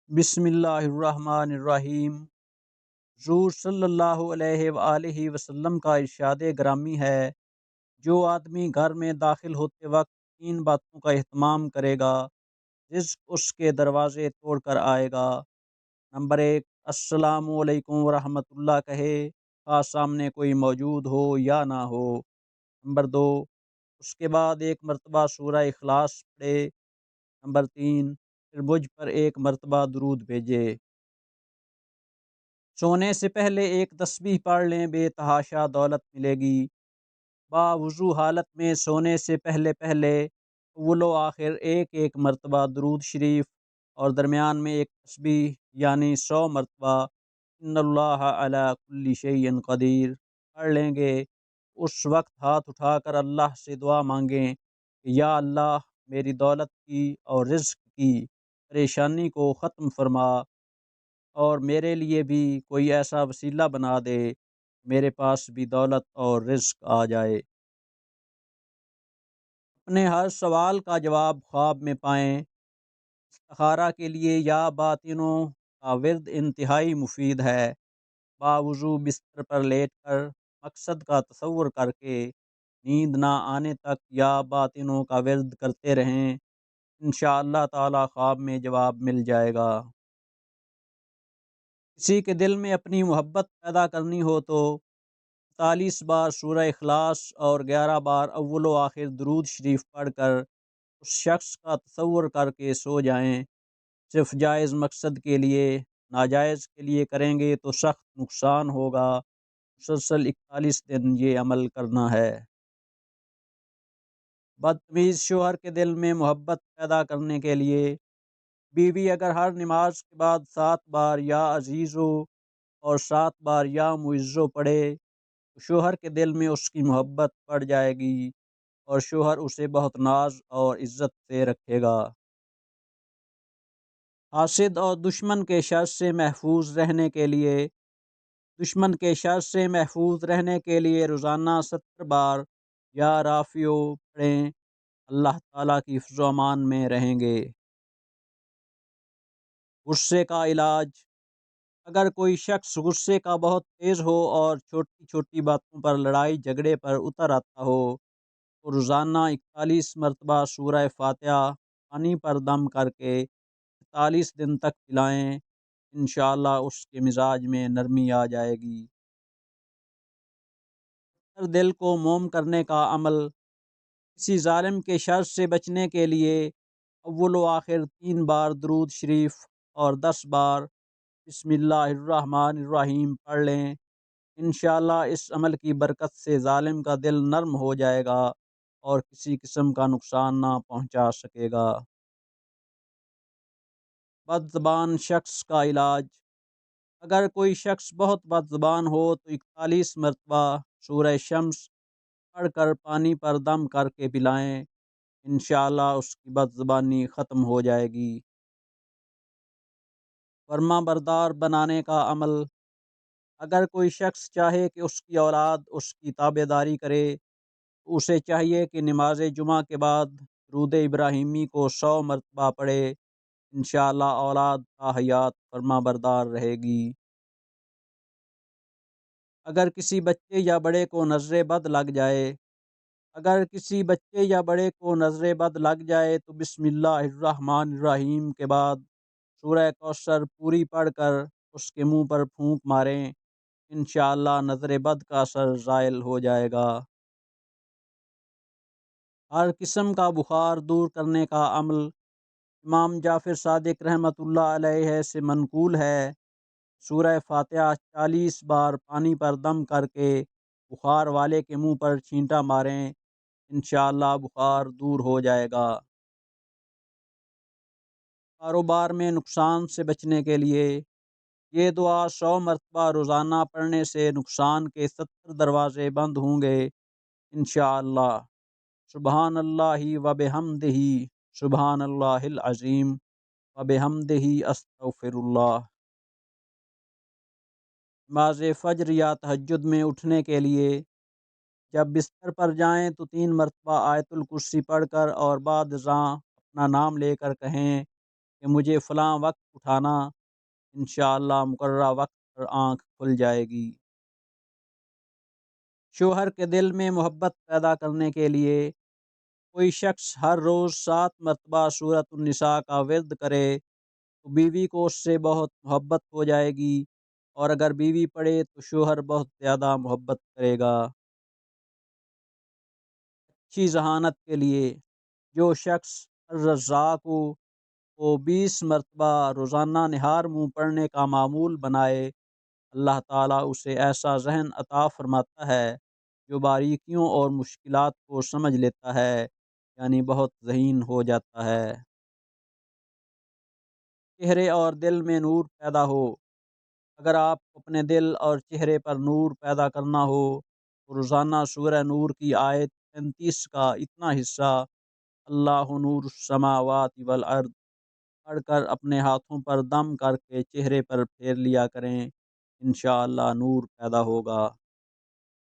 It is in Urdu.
بسم اللہ الرحمن الرحیم۔ حضور صلی اللہ علیہ وآلہ وسلم کا ارشاد گرامی ہے، جو آدمی گھر میں داخل ہوتے وقت تین باتوں کا اہتمام کرے گا، رزق اس کے دروازے توڑ کر آئے گا۔ نمبر 1، السلام علیکم ورحمۃ اللہ کہے، خواہ سامنے کوئی موجود ہو یا نہ ہو۔ نمبر 2، اس کے بعد ایک مرتبہ سورہ اخلاص پڑھے۔ نمبر 3، پھر مجھ پر ایک مرتبہ درود بھیجے۔ سونے سے پہلے ایک تسبیح پڑھ لیں، بے تحاشا دولت ملے گی۔ باوضو حالت میں سونے سے پہلے اول و آخر ایک ایک مرتبہ درود شریف اور درمیان میں ایک تسبیح یعنی 100 مرتبہ ان اللہ علی کل شیء قدیر پڑھ لیں گے۔ اس وقت ہاتھ اٹھا کر اللہ سے دعا مانگیں کہ یا اللہ، میری دولت کی اور رزق کی پریشانی کو ختم فرما، اور میرے لیے بھی کوئی ایسا وسیلہ بنا دے، میرے پاس بھی دولت اور رزق آ جائے۔ اپنے ہر سوال کا جواب خواب میں پائیں۔ استخارہ کے لیے یا باطنوں کا ورد انتہائی مفید ہے۔ باوضو بستر پر لیٹ کر مقصد کا تصور کر کے نیند نہ آنے تک یا باطنوں کا ورد کرتے رہیں، انشاءاللہ تعالی خواب میں جواب مل جائے گا۔ کسی کے دل میں اپنی محبت پیدا کرنی ہو تو 45 بار سورہ اخلاص اور 11 بار اول و آخر درود شریف پڑھ کر اس شخص کا تصور کر کے سو جائیں۔ صرف جائز مقصد کے لیے، ناجائز کے لیے کریں گے تو سخت نقصان ہوگا۔ مسلسل 41 دن یہ عمل کرنا ہے۔ بدتمیز شوہر کے دل میں محبت پیدا کرنے کے لیے بیوی اگر ہر نماز کے بعد 7 بار یا عزیزو اور 7 بار یا معزو پڑھے تو شوہر کے دل میں اس کی محبت بڑھ جائے گی اور شوہر اسے بہت ناز اور عزت سے رکھے گا۔ حاسد اور دشمن کے شر سے محفوظ رہنے کے لیے روزانہ 70 بار یا رافیو پڑھیں، اللہ تعالیٰ کی حفظ و امان میں رہیں گے۔ غصے کا علاج: اگر کوئی شخص غصے کا بہت تیز ہو اور چھوٹی چھوٹی باتوں پر لڑائی جھگڑے پر اتر آتا ہو تو روزانہ 41 مرتبہ سورہ فاتحہ پانی پر دم کر کے 41 دن تک پلائیں، انشاءاللہ اس کے مزاج میں نرمی آ جائے گی۔ دل کو موم کرنے کا عمل: کسی ظالم کے شر سے بچنے کے لیے اول و آخر 3 بار درود شریف اور 10 بار بسم اللہ الرحمن الرحیم پڑھ لیں، انشاءاللہ اس عمل کی برکت سے ظالم کا دل نرم ہو جائے گا اور کسی قسم کا نقصان نہ پہنچا سکے گا۔ بد زبان شخص کا علاج: اگر کوئی شخص بہت بد زبان ہو تو 41 مرتبہ سورہ شمس پڑھ کر پانی پر دم کر کے پلائیں، انشاءاللہ اس کی بد زبانی ختم ہو جائے گی۔ فرما بردار بنانے کا عمل: اگر کوئی شخص چاہے کہ اس کی اولاد اس کی تابع داری کرے تو اسے چاہیے کہ نماز جمعہ کے بعد درود ابراہیمی کو 100 مرتبہ پڑھے، انشاءاللہ اولاد تا حیات فرما بردار رہے گی۔ اگر کسی بچے یا بڑے کو نظر بد لگ جائے تو بسم اللہ الرحمن الرحیم کے بعد سورہ کوثر پوری پڑھ کر اس کے منہ پر پھونک ماریں، انشاءاللہ نظر بد کا اثر زائل ہو جائے گا۔ ہر قسم کا بخار دور کرنے کا عمل: امام جعفر صادق رحمۃ اللہ علیہ سے منقول ہے، سورہ فاتحہ 40 بار پانی پر دم کر کے بخار والے کے منہ پر چھینٹا ماریں، انشاءاللہ بخار دور ہو جائے گا۔ کاروبار میں نقصان سے بچنے کے لیے یہ دعا 100 مرتبہ روزانہ پڑھنے سے نقصان کے 70 دروازے بند ہوں گے، انشاءاللہ۔ سبحان اللہ و بحمدہ، سبحان اللہ العظیم و بحمدہ، استغفر اللہ۔ نماز فجر یا تہجد میں اٹھنے کے لیے جب بستر پر جائیں تو 3 مرتبہ آیت الکرسی پڑھ کر اور بعد ازاں اپنا نام لے کر کہیں کہ مجھے فلاں وقت اٹھانا، انشاءاللہ مقررہ وقت پر آنکھ کھل جائے گی۔ شوہر کے دل میں محبت پیدا کرنے کے لیے کوئی شخص ہر روز 7 مرتبہ سورۃ النساء کا ورد کرے تو بیوی کو اس سے بہت محبت ہو جائے گی، اور اگر بیوی پڑھے تو شوہر بہت زیادہ محبت کرے گا۔ اچھی ذہانت کے لیے جو شخص الرزاق کو 20 مرتبہ روزانہ نہار منہ پڑھنے کا معمول بنائے، اللہ تعالیٰ اسے ایسا ذہن عطا فرماتا ہے جو باریکیوں اور مشکلات کو سمجھ لیتا ہے، یعنی بہت ذہین ہو جاتا ہے۔ چہرے اور دل میں نور پیدا ہو۔ اگر آپ کو اپنے دل اور چہرے پر نور پیدا کرنا ہو تو روزانہ سورہ نور کی آیت 35 کا اتنا حصہ اللہ نور السماوات والارض پڑھ کر اپنے ہاتھوں پر دم کر کے چہرے پر پھیر لیا کریں، انشاءاللہ نور پیدا ہوگا۔